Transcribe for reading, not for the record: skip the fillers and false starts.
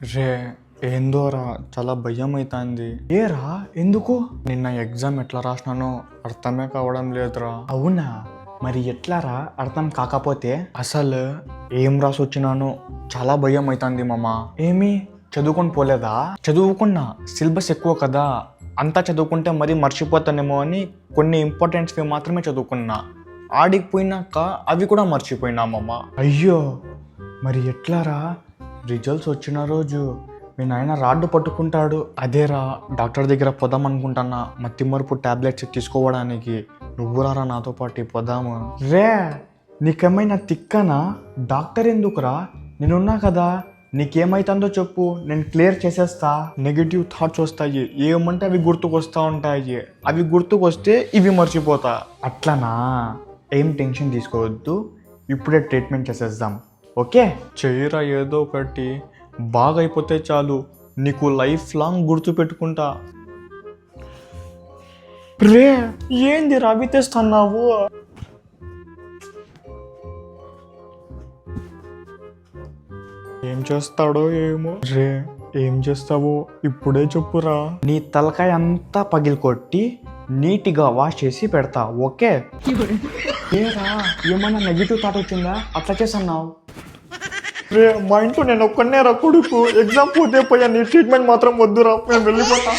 రే ఏందోరా చాలా భయం అవుతుంది. ఏరా ఎందుకు? నిన్న ఎగ్జామ్ ఎట్లా రాసినానో అర్థమే కావడం లేదురా. అవునా? మరి ఎట్లారా అర్థం కాకపోతే? అసలు ఏం రాసి వచ్చినానో చాలా భయం అవుతుంది మామ. ఏమి చదువుకొని పోలేదా? చదువుకున్నా, సిలబస్ ఎక్కువ కదా, అంతా చదువుకుంటే మరీ మర్చిపోతానేమో అని కొన్ని ఇంపార్టెంట్స్వి మాత్రమే చదువుకున్నా. ఆడికి పోయినాక అవి కూడా మర్చిపోయినా మామ. అయ్యో మరి ఎట్లారా? రిజల్ట్స్ వచ్చిన రోజు మీ నాయన రాడ్డు పట్టుకుంటాడు. అదేరా డాక్టర్ దగ్గర పోదాం అనుకుంటున్నా, మత్తిమరుపు టాబ్లెట్స్ తీసుకోవడానికి. నువ్వు రారా నాతో పాటు పోదాము. రే నీకేమైనా తిక్కనా? డాక్టర్ ఎందుకురా? నేనున్నా కదా, నీకేమైతుందో చెప్పు, నేను క్లియర్ చేసేస్తా. నెగిటివ్ థాట్స్ వస్తాయి, ఏమంటే అవి గుర్తుకొస్తా ఉంటాయి, అవి గుర్తుకొస్తే ఇవి మర్చిపోతా. అట్లనా? ఏం టెన్షన్ తీసుకోవద్దు, ఇప్పుడే ట్రీట్మెంట్ చేసేద్దాం. ఓకే చెయ్యరా ఏదో ఒకటి, బాగా అయిపోతే చాలు, నీకు లైఫ్ లాంగ్ గుర్తు పెట్టుకుంటా. రే ఏంది రవి తెస్తున్నావు? ఏం చేస్తాడో ఏమో. రే ఏం చేస్తావో ఇప్పుడే చెప్పురా. నీ తలకాయ అంతా పగిలికొట్టి నీట్గా వాష్ చేసి పెడతా. ఓకే? ఏరా ఏమన్నా నెగిటివ్ థాట్ వచ్చిందా అట్లా చేస్తున్నావు? రే మా ఇంట్లో నేను ఒక్కనే రా కొడుకు, ఎగ్జామ్ పోతే పోయా, నీ ట్రీట్మెంట్ మాత్రం వద్దురా, నేను వెళ్ళిపోతా.